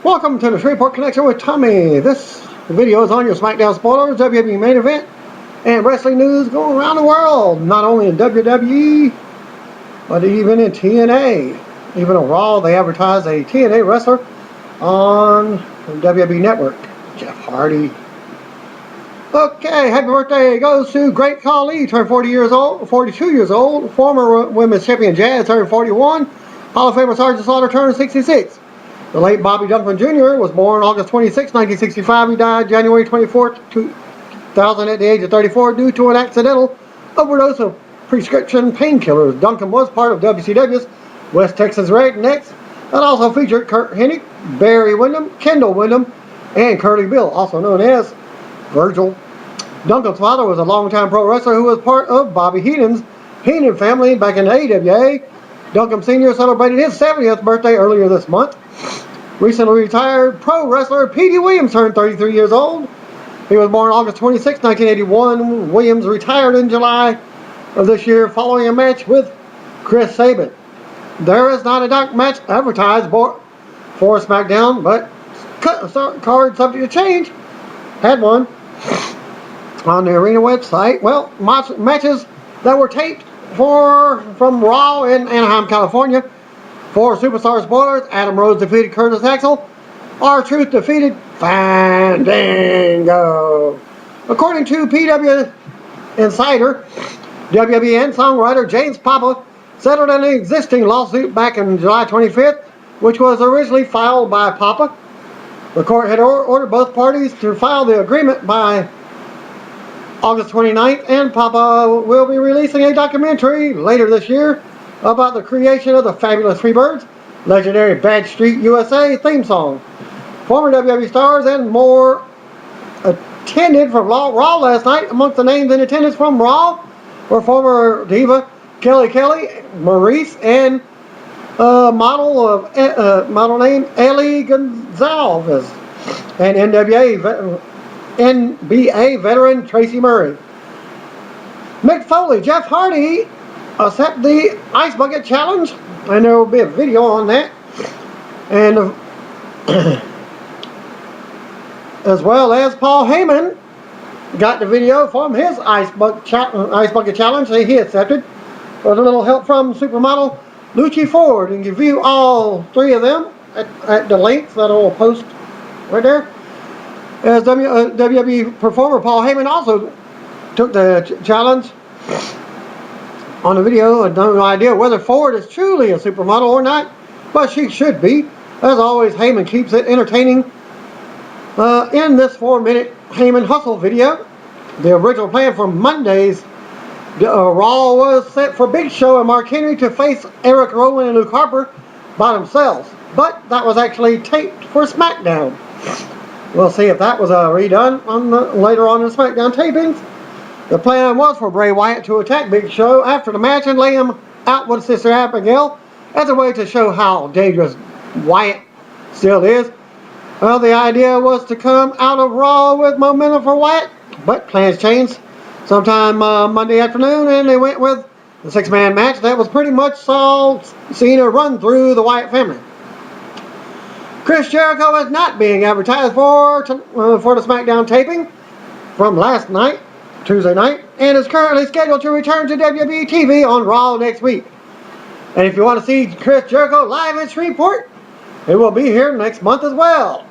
Welcome to the Shreveport Connection with Tommy. This video is on your Smackdown spoilers, WWE main event, and wrestling news going around the world. Not only in WWE, but even in TNA. Even on Raw, they advertise a TNA wrestler on the WWE Network, Jeff Hardy. Okay, happy birthday goes to Great Khali, turned 42 years old. Former Women's Champion Jazz turned 41. Hall of Famer Sergeant Slaughter turned 66. The late Bobby Duncan Jr. was born August 26, 1965. He died January 24, 2000 at the age of 34 due to an accidental overdose of prescription painkillers. Duncan was part of WCW's West Texas Rednecks that also featured Kurt Hennig, Barry Windham, Kendall Windham, and Curly Bill, also known as Virgil. Duncan's father was a longtime pro wrestler who was part of Bobby Heenan's Heenan family back in the AWA. Duncan Sr. celebrated his 70th birthday earlier this month. Recently retired pro wrestler Petey Williams turned 33 years old. He was born August 26, 1981. Williams retired in July of this year following a match with Chris Sabin. There is not a dark match advertised for Smackdown, but card subject to change had one on the arena website. Well, matches that were taped from Raw in Anaheim, California. For Superstar spoilers, Adam Rose defeated Curtis Axel. R-Truth defeated Fandango. According to PW Insider, WWN songwriter James Papa settled an existing lawsuit back on July 25th, which was originally filed by Papa. The court had ordered both parties to file the agreement by August 29th, and Papa will be releasing a documentary later this year about the creation of the Fabulous Freebirds, legendary Bad Street USA theme song. Former WWE stars and more attended from Raw last night. Amongst the names in attendance from Raw were former diva Kelly Kelly, Maurice, and model name Ellie Gonzalez, and NBA veteran Tracy Murray. Mick Foley, Jeff Hardy accept the Ice Bucket Challenge, and there will be a video on that, and as well as Paul Heyman got the video from his Ice Bucket Challenge that he accepted with a little help from supermodel Lucci Ford, and you can view all three of them at the links that I will post right there. As WWE performer Paul Heyman also took the challenge on the video. I have no idea whether Ford is truly a supermodel or not, but she should be. As always, Heyman keeps it entertaining. In this 4-minute Heyman Hustle video, the original plan for Monday's Raw was set for Big Show and Mark Henry to face Eric Rowan and Luke Harper by themselves, but that was actually taped for SmackDown. We'll see if that was redone later on in SmackDown tapings. The plan was for Bray Wyatt to attack Big Show after the match and lay him out with Sister Abigail as a way to show how dangerous Wyatt still is. Well, the idea was to come out of Raw with momentum for Wyatt, but plans changed sometime Monday afternoon, and they went with the 6-man match that was pretty much saw Cena run through the Wyatt family. Chris Jericho is not being advertised for the SmackDown taping from last night, Tuesday night, and is currently scheduled to return to WWE TV on Raw next week. And if you want to see Chris Jericho live in Shreveport, it will be here next month as well.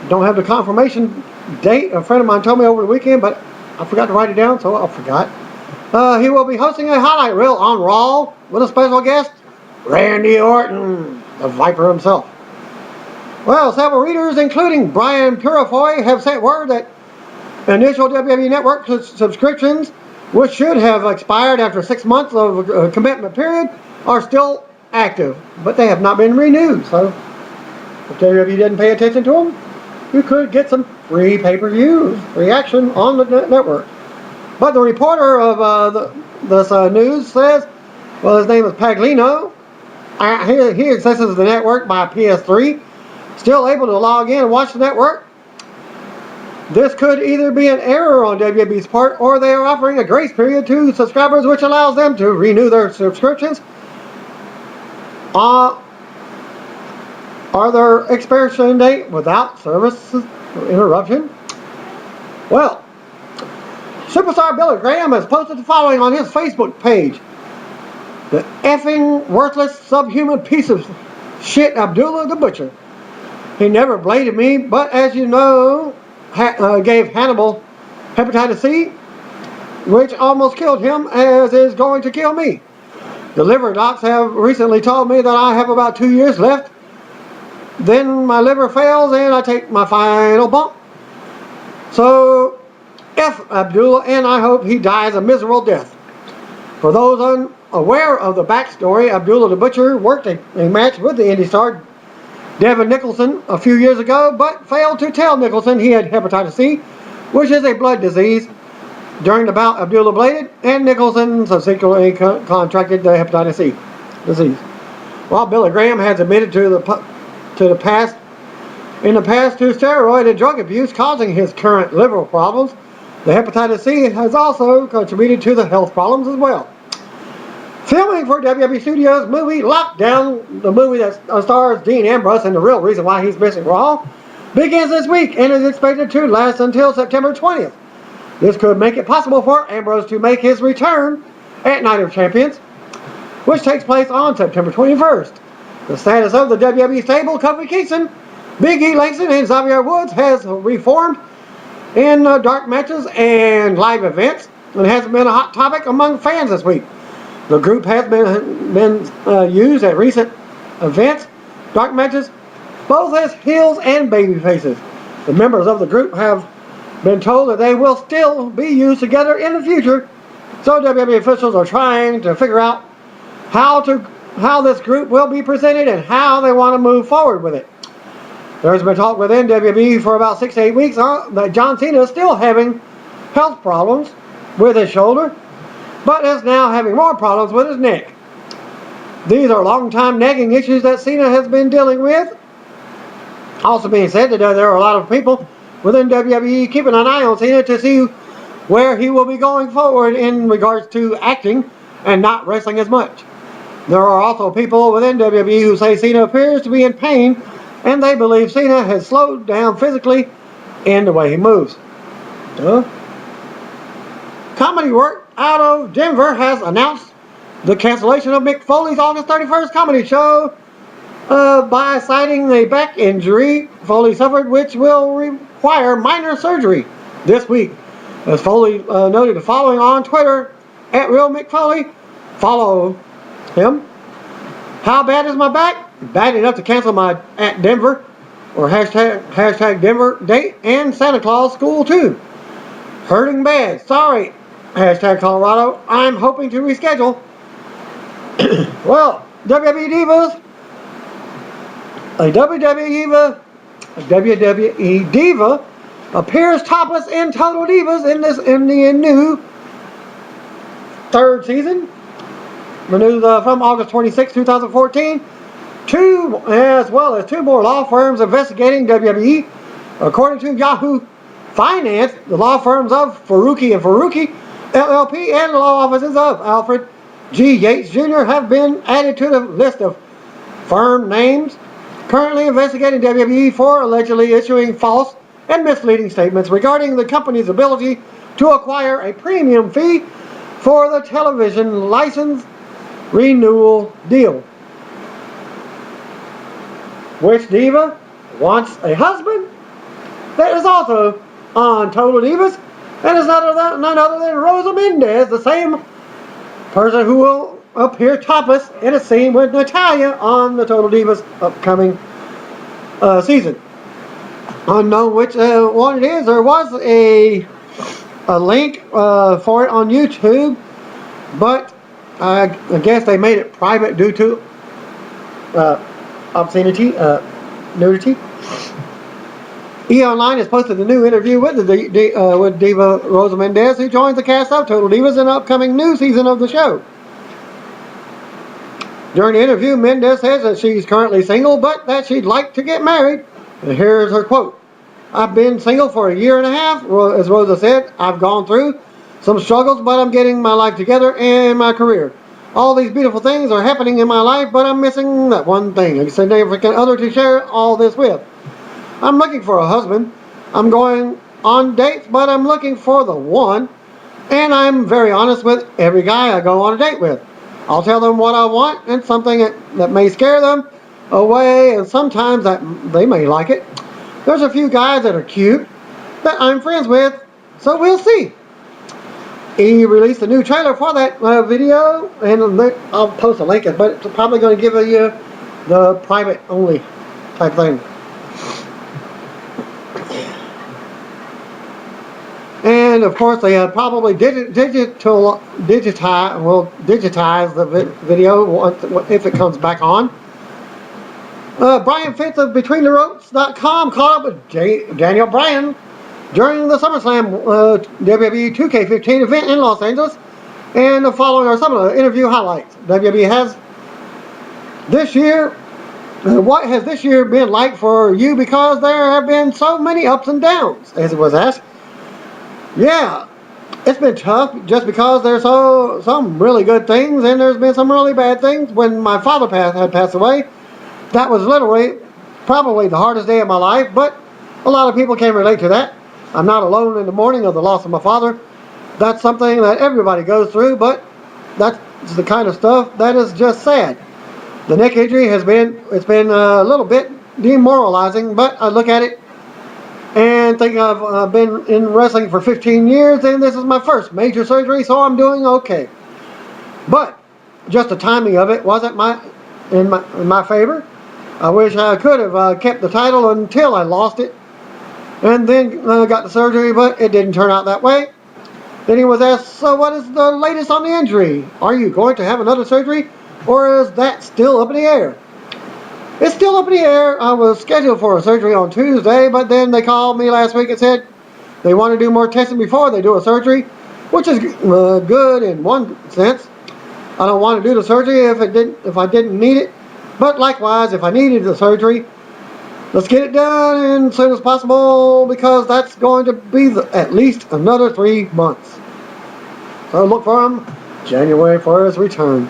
Don't have the confirmation date. A friend of mine told me over the weekend, but I forgot to write it down, so I forgot. He will be hosting a highlight reel on Raw with a special guest, Randy Orton, the Viper himself. Well, several readers, including Brian Purifoy, have sent word that initial WWE Network subscriptions, which should have expired after 6 months of a commitment period, are still active, but they have not been renewed. So if WWE didn't pay attention to them, you could get some free pay-per-views, free action on the network. But the reporter of this news says, well, his name is Paglino. He accesses the network by PS3, still able to log in and watch the network. This could either be an error on WWE's part, or they are offering a grace period to subscribers, which allows them to renew their subscriptions are their expiration date without service interruption? Well, superstar Billy Graham has posted the following on his Facebook page. The effing worthless subhuman piece of shit Abdullah the Butcher. He never bladed me, but as you know, gave Hannibal hepatitis C, which almost killed him, as is going to kill me. The liver docs have recently told me that I have about 2 years left. Then my liver fails and I take my final bump. So, F Abdullah, and I hope he dies a miserable death. For those unaware of the backstory, Abdullah the Butcher worked a match with the indie star Devin Nicholson a few years ago, but failed to tell Nicholson he had hepatitis C, which is a blood disease. During the bout, Abdullah bladed, and Nicholson subsequently contracted the hepatitis C disease. While Billy Graham has admitted in the past to steroid and drug abuse causing his current liver problems, the hepatitis C has also contributed to the health problems as well. Filming for WWE Studios' movie Lockdown, the movie that stars Dean Ambrose and the real reason why he's missing Raw, begins this week and is expected to last until September 20th. This could make it possible for Ambrose to make his return at Night of Champions, which takes place on September 21st. The status of the WWE stable, Kofi Kingston, Big E Langston, and Xavier Woods has reformed in dark matches and live events, and has been a hot topic among fans this week. The group has been used at recent events, dark matches, both as heels and baby faces. The members of the group have been told that they will still be used together in the future, so WWE officials are trying to figure out how this group will be presented and how they want to move forward with it. There's been talk within WWE for about 6 to 8 weeks that John Cena is still having health problems with his shoulder, but is now having more problems with his neck. These are long-time nagging issues that Cena has been dealing with. Also being said that there are a lot of people within WWE keeping an eye on Cena to see where he will be going forward in regards to acting and not wrestling as much. There are also people within WWE who say Cena appears to be in pain, and they believe Cena has slowed down physically in the way he moves. Comedy Work out of Denver has announced the cancellation of Mick Foley's August 31st comedy show by citing a back injury Foley suffered, which will require minor surgery this week. As Foley noted the following on Twitter, @RealMickFoley, follow him. How bad is my back? Bad enough to cancel my at Denver or hashtag Denver date and Santa Claus school too. Hurting bad. Sorry. Hashtag Colorado. I'm hoping to reschedule. Well, WWE Divas. A WWE Diva appears topless in Total Divas in the new third season. Renewed from August 26, 2014. As well as two more law firms investigating WWE. According to Yahoo Finance, the law firms of Faruqi and Faruqi LLP and the law offices of Alfred G. Yates Jr. have been added to the list of firm names currently investigating WWE for allegedly issuing false and misleading statements regarding the company's ability to acquire a premium fee for the television license renewal deal. Which diva wants a husband that is also on Total Divas and is none other than Rosa Mendez, the same person who will appear topless in a scene with Natalya on the Total Divas upcoming season. Unknown which one it is. There was a link for it on YouTube, but I guess they made it private due to obscenity, nudity. E! Online has posted a new interview with with Diva Rosa Mendez, who joins the cast of Total Divas in the upcoming new season of the show. During the interview, Mendez says that she's currently single, but that she'd like to get married. And here's her quote. I've been single for a year and a half, as Rosa said. I've gone through some struggles, but I'm getting my life together and my career. All these beautiful things are happening in my life, but I'm missing that one thing. A significant other to share all this with. I'm looking for a husband. I'm going on dates, but I'm looking for the one. And I'm very honest with every guy I go on a date with. I'll tell them what I want and something that may scare them away, and sometimes that they may like it. There's a few guys that are cute that I'm friends with, so we'll see. He released a new trailer for that video, and I'll post a link, but it's probably going to give you the private only type thing. And of course, they probably digitize the video if it comes back on. Brian Fitz of BetweenTheRopes.com caught up with Daniel Bryan during the SummerSlam WWE 2K15 event in Los Angeles, and the following are some of the interview highlights. WWE has this year. What has this year been like for you? Because there have been so many ups and downs, as it was asked. Yeah, it's been tough just because there's some really good things and there's been some really bad things. When my father had passed away, that was literally probably the hardest day of my life, but a lot of people can relate to that. I'm not alone in the mourning of the loss of my father. That's something that everybody goes through, but that's the kind of stuff that is just sad. The neck injury it's been a little bit demoralizing, but I look at it and think I've been in wrestling for 15 years, and this is my first major surgery, so I'm doing okay. But just the timing of it wasn't in my favor. I wish I could have kept the title until I lost it, and then got the surgery, but it didn't turn out that way. Then he was asked, so what is the latest on the injury? Are you going to have another surgery, or is that still up in the air? It's still up in the air. I was scheduled for a surgery on Tuesday, but then they called me last week and said they want to do more testing before they do a surgery, which is good in one sense. I don't want to do the surgery if I didn't need it, but likewise, if I needed the surgery, let's get it done as soon as possible, because that's going to be at least another 3 months. So look for him January for his return.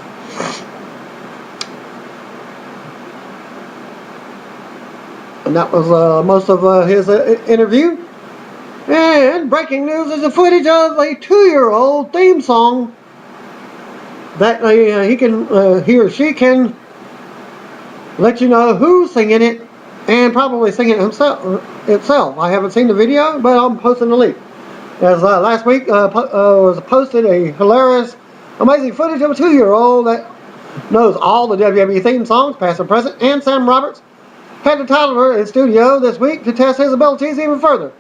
And that was most of his interview. And breaking news is the footage of a 2-year-old theme song that he or she can let you know who's singing it, and probably singing it itself. I haven't seen the video, but I'm posting the link. As last week was posted a hilarious, amazing footage of a 2-year-old that knows all the WWE theme songs, past and present, and Sam Roberts had the toddler in studio this week to test his abilities even further.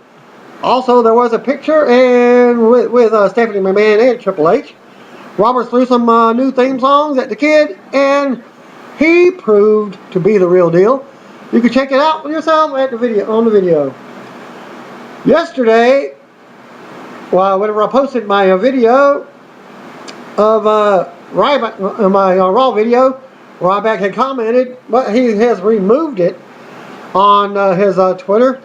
Also, there was a picture and with Stephanie McMahon and Triple H. Roberts threw some new theme songs at the kid, and he proved to be the real deal. You can check it out for yourself on the video. Yesterday, whenever I posted my video of Ryback, my Raw video, Ryback had commented, but he has removed it on his Twitter,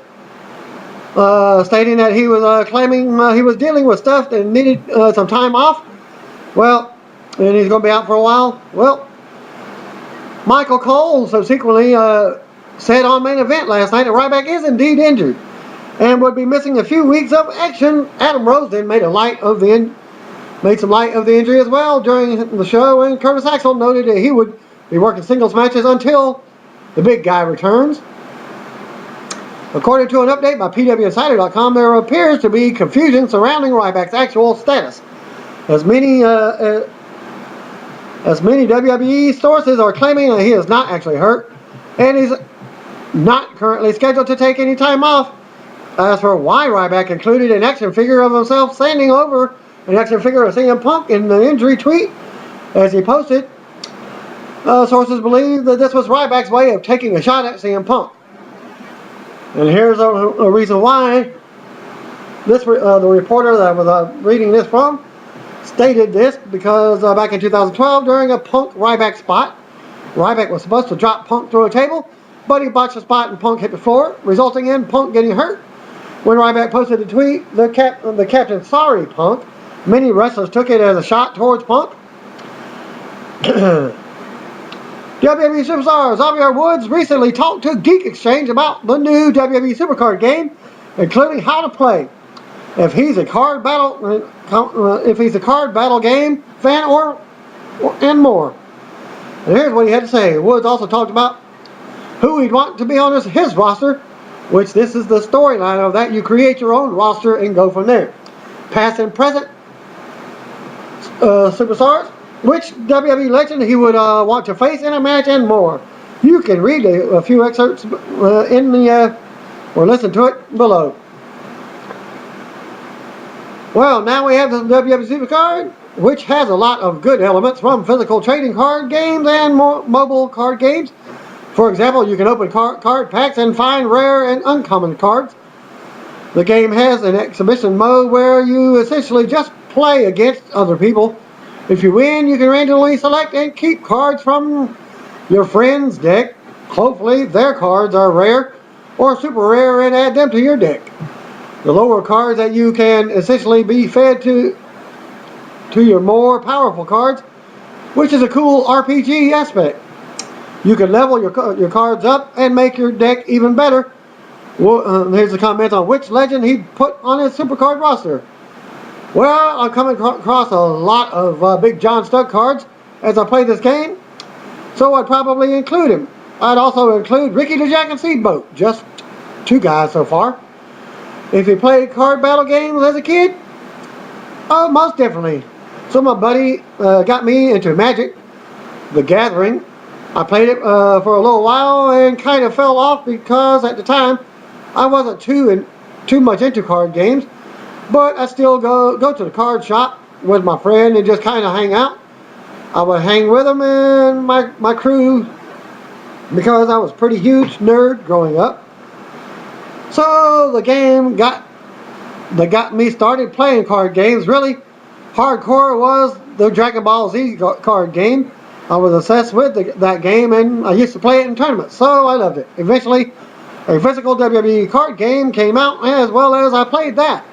stating that he was claiming he was dealing with stuff that needed some time off. Well, and he's going to be out for a while. Well, Michael Cole subsequently said on Main Event last night that Ryback is indeed injured and would be missing a few weeks of action. Adam Rose then made some light of the injury as well during the show, and Curtis Axel noted that he would be working singles matches until the big guy returns. According to an update by PWInsider.com, there appears to be confusion surrounding Ryback's actual status, as many WWE sources are claiming that he is not actually hurt, and he's not currently scheduled to take any time off. As for why Ryback included an action figure of himself standing over an action figure of CM Punk in the injury tweet, as he posted, sources believe that this was Ryback's way of taking a shot at CM Punk. And here's a reason why. The reporter that I was reading this from stated this because back in 2012, during a Punk Ryback spot, Ryback was supposed to drop Punk through a table, but he botched the spot and Punk hit the floor, resulting in Punk getting hurt. When Ryback posted the tweet, the captain sorry Punk, many wrestlers took it as a shot towards Punk. WWE superstar Xaviar Woods recently talked to Geek Exchange about the new WWE Supercard game, including how to play. If he's a card battle game fan and more. And here's what he had to say. Woods also talked about who he'd want to be on his roster, which this is the storyline of that. You create your own roster and go from there. Past and present superstars, which WWE legend he would want to face in a match and more. You can read a few excerpts or listen to it below. Well, now we have the WWE Supercard, which has a lot of good elements from physical trading card games and mobile card games. For example, you can open card packs and find rare and uncommon cards. The game has an exhibition mode where you essentially just play against other people. If you win, you can randomly select and keep cards from your friend's deck. Hopefully, their cards are rare or super rare and add them to your deck. The lower cards that you can essentially be fed to your more powerful cards, which is a cool RPG aspect. You can level your cards up and make your deck even better. Well, here's a comment on which legend he'd put on his Supercard roster. Well, I'm coming across a lot of Big John Studd cards as I play this game, so I'd probably include him. I'd also include Ricky the Jack and Speedboat, just two guys so far. If you played card battle games as a kid, oh, most definitely. So my buddy got me into Magic, the Gathering. I played it for a little while and kind of fell off because at the time I wasn't too much into card games, but I still go to the card shop with my friend and just kind of hang out. I would hang with him and my crew because I was a pretty huge nerd growing up. So the game that got me started playing card games really hardcore was the Dragon Ball Z card game. I was obsessed with that game and I used to play it in tournaments, so I loved it. Eventually, a physical WWE card game came out as well as I played that.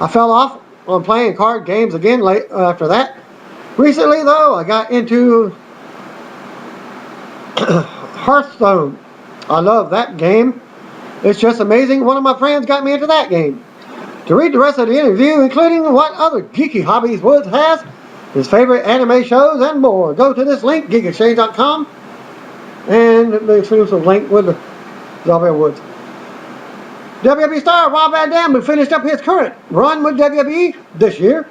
I fell off on playing card games again after that. Recently, though, I got into Hearthstone. I love that game. It's just amazing. One of my friends got me into that game. To read the rest of the interview, including what other geeky hobbies Woods has, his favorite anime shows, and more, go to this link, geekexchange.com, and the exclusive link with Xaviar Woods. WWE star Rob Van Dam, who finished up his current run with WWE this year,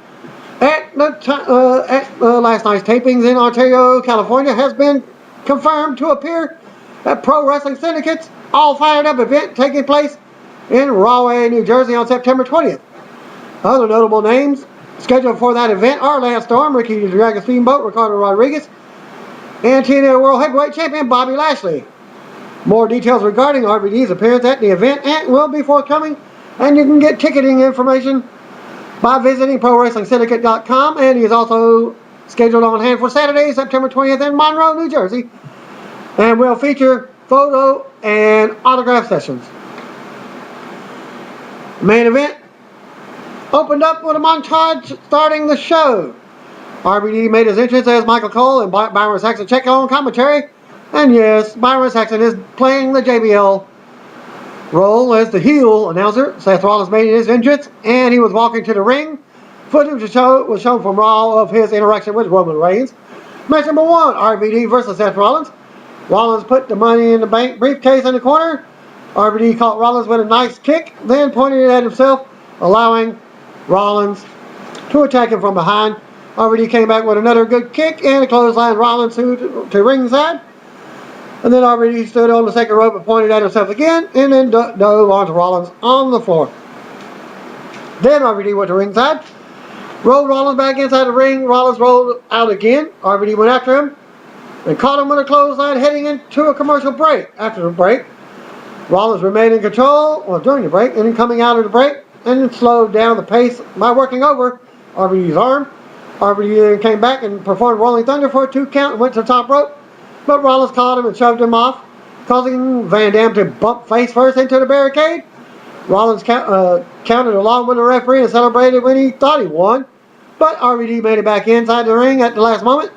at last night's tapings in Ontario, California, has been confirmed to appear at Pro Wrestling Syndicate's All Fired Up event taking place in Rahway, New Jersey on September 20th. Other notable names scheduled for that event are Lance Storm, Ricky the Dragon Steamboat, Ricardo Rodriguez, and TNA World Heavyweight Champion Bobby Lashley. More details regarding RVD's appearance at the event will be forthcoming, and you can get ticketing information by visiting ProWrestlingSyndicate.com, and he is also scheduled on hand for Saturday, September 20th in Monroe, New Jersey, and will feature photo and autograph sessions. The main event opened up with a montage starting the show. RVD made his entrance as Michael Cole and Byron Saxton check on commentary. And yes, Byron Saxton is playing the JBL role as the heel announcer. Seth Rollins made his entrance and he was walking to the ring. Footage was shown from Raw of his interaction with Roman Reigns. Match number 1, RVD versus Seth Rollins. Rollins put the Money in the Bank briefcase in the corner. RVD caught Rollins with a nice kick, then pointed it at himself, allowing Rollins to attack him from behind. RVD came back with another good kick and a clothesline Rollins to ringside. And then RVD stood on the second rope and pointed at himself again, and then dove onto Rollins on the floor. Then RVD went to ringside, rolled Rollins back inside the ring. Rollins rolled out again. RVD went after him and caught him with a clothesline heading into a commercial break. After the break, Rollins remained in control during the break, and then coming out of the break, and then slowed down the pace by working over RVD's arm. RVD then came back and performed Rolling Thunder for a 2 count and went to the top rope. But Rollins caught him and shoved him off, causing Van Dam to bump face first into the barricade. Rollins counted along with the referee and celebrated when he thought he won. But RVD made it back inside the ring at the last moment.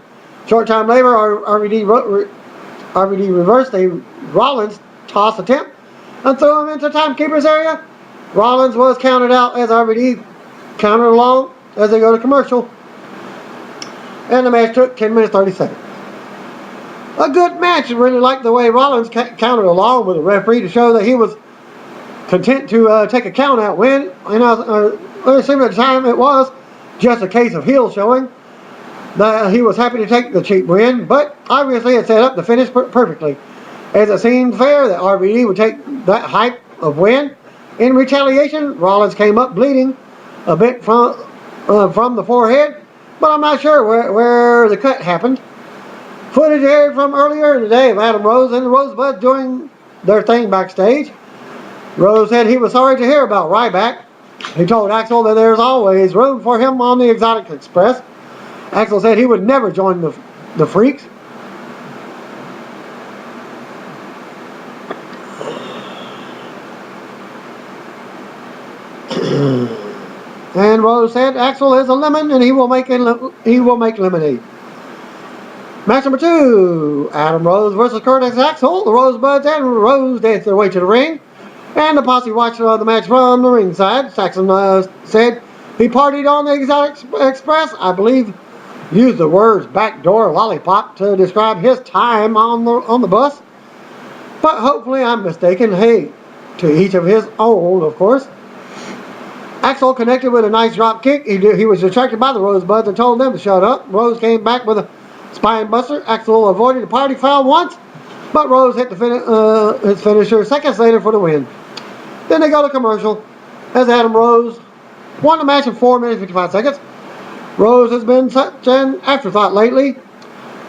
Short time later, RVD reversed a Rollins toss attempt and threw him into the timekeeper's area. Rollins was counted out as RVD counted along as they go to commercial. And the match took 10 minutes 30 seconds. A good match. I really liked the way Rollins counted along with the referee to show that he was content to take a count out win. And it seemed at the time it was just a case of heel showing that he was happy to take the cheap win, but obviously it set up the finish perfectly, as it seemed fair that RVD would take that hype of win. In retaliation, Rollins came up bleeding a bit from the forehead, but I'm not sure where the cut happened. Footage aired from earlier in the day of Adam Rose and the Rosebuds doing their thing backstage. Rose said he was sorry to hear about Ryback. He told Axel that there's always room for him on the Exotic Express. Axel said he would never join the Freaks. And Rose said Axel is a lemon and he will make lemonade. Match number 2, Adam Rose versus Curtis Axel. The Rosebuds and Rose danced their way to the ring, and the posse watched the match from the ringside. Saxon said he partied on the Exotic Express. I believe used the words backdoor lollipop to describe his time on the bus. But hopefully I'm mistaken. Hey, to each of his own, of course. Axel connected with a nice drop kick. He was distracted by the Rosebuds and told them to shut up. Rose came back with a spine buster. Axel avoided the party foul once, but Rose hit his finisher seconds later for the win. Then they go to commercial as Adam Rose won the match in 4 minutes 55 seconds. Rose has been such an afterthought lately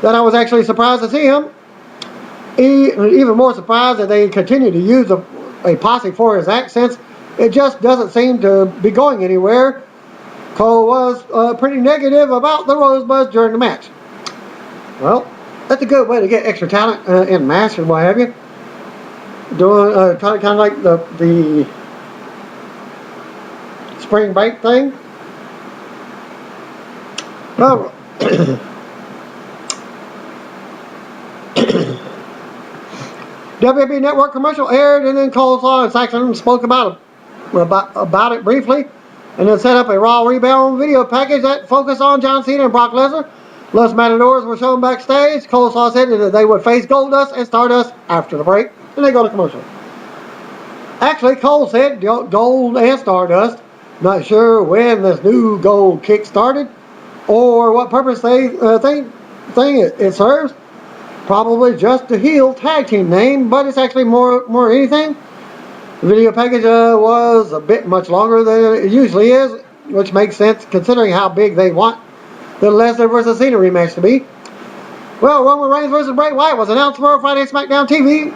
that I was actually surprised to see him. Even more surprised that they continue to use a posse for his act, since it just doesn't seem to be going anywhere. Cole was pretty negative about the Rosebuds during the match. Well, that's a good way to get extra talent in match and what have you. Doing kind of like the spring break thing. Well, WWE Network commercial aired, and then Coleslaw and Saxon spoke about it briefly, and then set up a Raw Rebound video package that focused on John Cena and Brock Lesnar. Los Matadors were shown backstage. Coleslaw said that they would face Goldust and Stardust after the break, and they go to commercial. Actually, Cole said Gold and Stardust. Not sure when this new Gold kick started or what purpose they think it serves. Probably just the heel tag team name, but it's actually more anything. The video package was a bit much longer than it usually is, which makes sense considering how big they want the Lesnar vs. Cena rematch to be. Well, Roman Reigns vs. Bray Wyatt was announced for a Friday SmackDown TV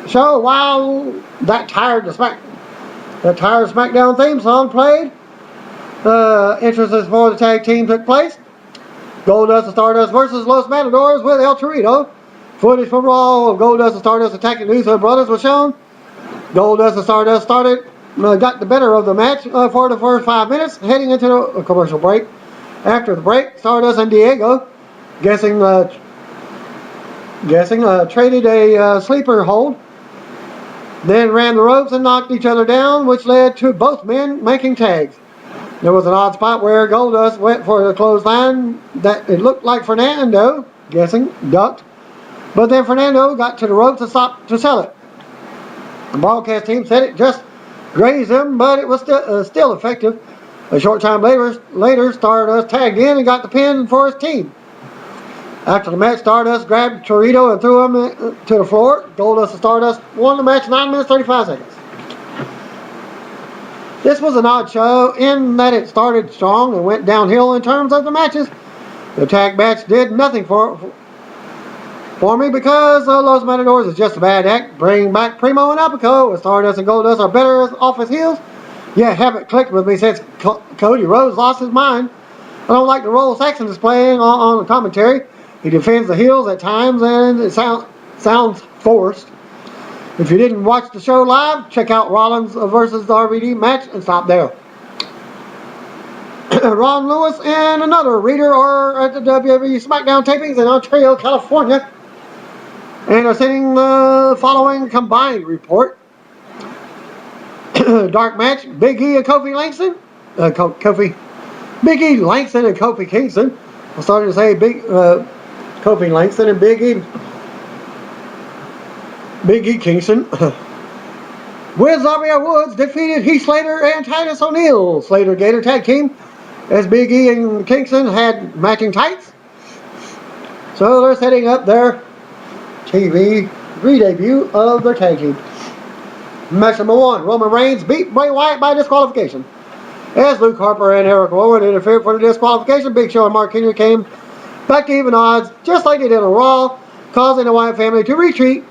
show. While that tired SmackDown theme song played, entrances for the tag team took place. Goldust and Stardust versus Los Matadors with El Torito. Footage from Raw of Goldust and Stardust attacking the Uso brothers was shown. Goldust and Stardust got the better of the match for the first 5 minutes, heading into a commercial break. After the break, Stardust and Diego, guessing traded a sleeper hold, then ran the ropes and knocked each other down, which led to both men making tags. There was an odd spot where Goldust went for the clothesline that it looked like Fernando, guessing, ducked, but then Fernando got to the ropes and stopped to sell it. The broadcast team said it just grazed him, but it was still effective. A short time later, Stardust tagged in and got the pin for his team. After the match, Stardust grabbed Torito and threw him to the floor. Goldust and Stardust won the match 9 minutes 35 seconds. This was an odd show in that it started strong and went downhill in terms of the matches. The tag match did nothing for me because Los Matadors is just a bad act. Bring back Primo and Apico, with Stardust and Goldust are better off his heels. Yeah, haven't clicked with me since Cody Rhodes lost his mind. I don't like the role Saxon is playing on the commentary. He defends the heels at times and it sounds forced. If you didn't watch the show live, check out Rollins versus the RVD match and stop there. Ron Lewis and another reader are at the WWE Smackdown tapings in Ontario, California, and are sending the following combined report. Dark match: Big E and Kofi Langston. Big E Langston and Kofi Kingston. I started to say Kofi Langston and Big E Kingston. With Xaviar Woods defeated Heath Slater and Titus O'Neil. Slater Gator tag team, as Big E and Kingston had matching tights. So they're setting up their TV re-debut of their tag team. Match number 1, Roman Reigns beat Bray Wyatt by disqualification. As Luke Harper and Eric Rowan interfered for the disqualification, Big Show and Mark Henry came back to even odds, just like they did on Raw, causing the Wyatt family to retreat.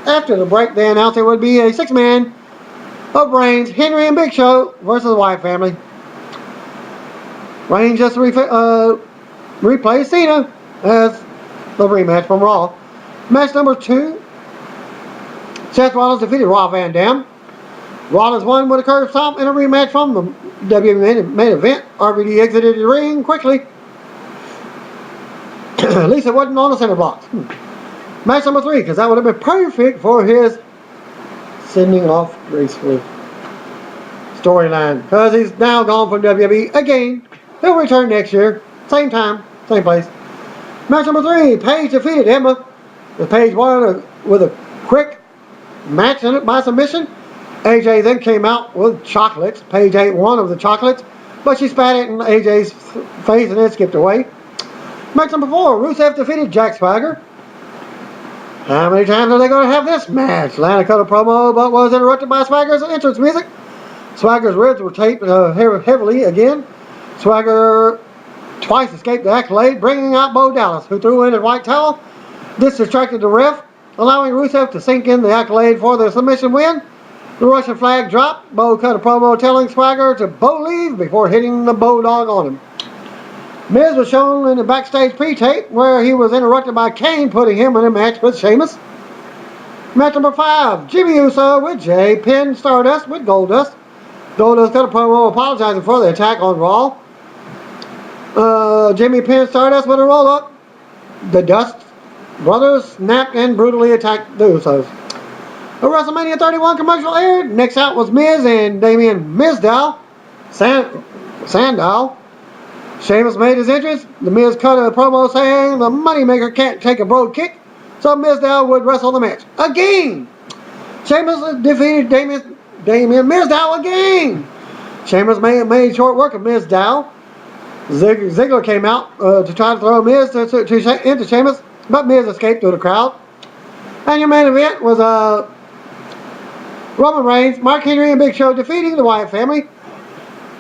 After the break, they announced it would be a 6-man of Reigns, Henry, and Big Show versus the Wyatt family. Reigns just replaced Cena as the rematch from Raw. Match number 2, Seth Rollins defeated Rob Van Dam. Rollins won with a curb stomp in a rematch from the WWE main event. RVD exited the ring quickly. At least it wasn't on the center blocks. Match number 3, because that would have been perfect for his sending off gracefully storyline. Because he's now gone from WWE again. He'll return next year. Same time, same place. Match number 3, Paige defeated Emma. The Paige won with a quick match in it by submission. AJ then came out with chocolates. Paige ate one of the chocolates, but she spat it in AJ's face and then skipped away. Match number 4, Rusev defeated Jack Swagger. How many times are they going to have this match? Lana cut a promo, but was interrupted by Swagger's entrance music. Swagger's ribs were taped heavily again. Swagger twice escaped the accolade, bringing out Bo Dallas, who threw in a white towel. This distracted the ref, allowing Rusev to sink in the accolade for the submission win. The Russian flag dropped. Bo cut a promo telling Swagger to Bo leave before hitting the Bulldog on him. Miz was shown in the backstage pre-tape where he was interrupted by Kane, putting him in a match with Sheamus. Match number 5, Jimmy Uso with Jay pinned Stardust with Goldust. Goldust cut a promo apologizing for the attack on Raw. Jimmy pinned Stardust with a roll-up. The Dust Brothers snapped and brutally attacked the Usos. A WrestleMania 31 commercial aired. Next out was Miz and Damien Sandow. Sheamus made his entrance. The Miz cut a promo saying the Moneymaker can't take a broad kick, so Mizdow would wrestle the match again. Sheamus defeated Damien Mizdow again. Sheamus made short work of Mizdow. Ziggler came out to try to throw Miz into Sheamus, but Miz escaped through the crowd. And your main event was Roman Reigns, Mark Henry, and Big Show defeating the Wyatt family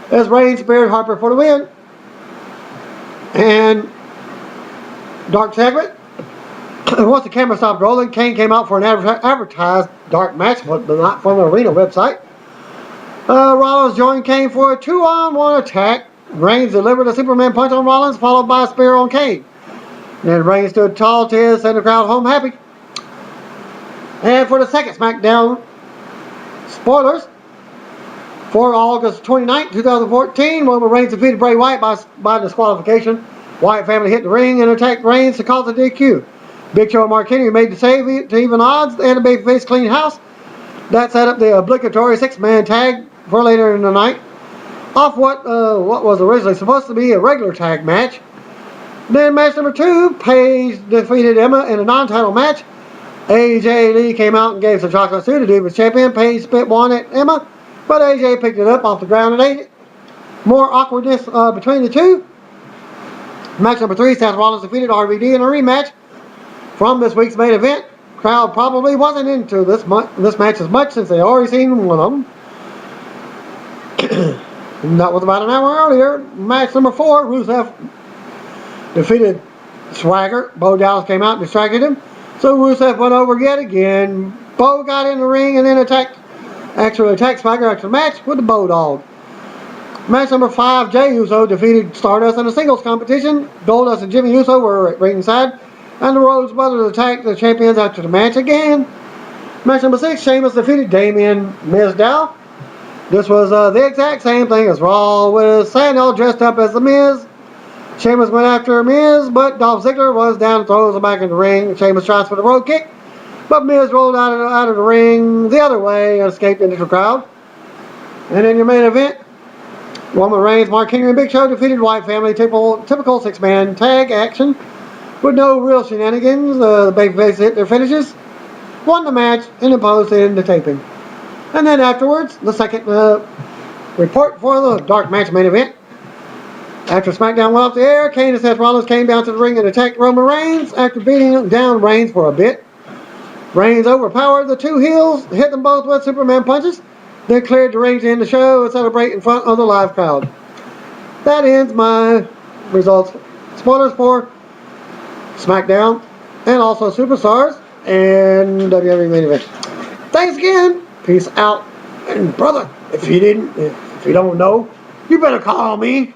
as Reigns speared Harper for the win. And dark segment. Once the camera stopped rolling, Kane came out for an advertised dark match, but not from the Arena website. Rollins joined Kane for a 2-on-1 attack. Reigns delivered a Superman punch on Rollins, followed by a spear on Kane. Then Reigns stood tall to send the crowd home happy. And for the second SmackDown, spoilers, for August 29, 2014, Roman Reigns defeated Bray Wyatt by disqualification. Wyatt family hit the ring and attacked Reigns to cause a DQ. Big Show and Mark Henry made the save to even odds and a babyface clean house. That set up the obligatory 6-man tag for later in the night. Off what was originally supposed to be a regular tag match. Then match number 2, Paige defeated Emma in a non-title match. AJ Lee came out and gave some chocolates to the Divas champion. Paige spit one at Emma, but AJ picked it up off the ground and ate it. More awkwardness between the two. Match number 3, Seth Rollins defeated RVD in a rematch from this week's main event. Crowd probably wasn't into this match as much since they already seen one of them. And that was about an hour earlier. Match number 4, Rusev defeated Swagger. Bo Dallas came out and distracted him. So Rusev went over yet again. Bo got in the ring and then attacked Swagger after the match with the Bulldog. Match number 5, Jey Uso defeated Stardust in a singles competition. Goldust and Jimmy Uso were at ringside, and the Rhodes Brothers attacked the champions after the match again. Match number 6, Sheamus defeated Damien Mizdow. This was the exact same thing as Raw, with Sandy all dressed up as The Miz. Sheamus went after Miz, but Dolph Ziggler was down and throws him back in the ring. Sheamus tries for the road kick, but Miz rolled out of the ring the other way and escaped into the crowd. And in your main event, Roman Reigns, Mark Henry, and Big Show defeated Wyatt family. Typical six-man tag action with no real shenanigans. The babyface hit their finishes, won the match, and imposed it in the taping. And then afterwards, the second report for the dark match main event. After SmackDown went off the air, Kane and Seth Rollins came down to the ring and attacked Roman Reigns after beating down Reigns for a bit. Reigns overpowered the two heels, hit them both with Superman punches, then cleared the ring to end the show and celebrate in front of the live crowd. That ends my results. Spoilers for SmackDown and also Superstars and WWE main event. Thanks again. Peace out. And brother, if you don't know, you better call me.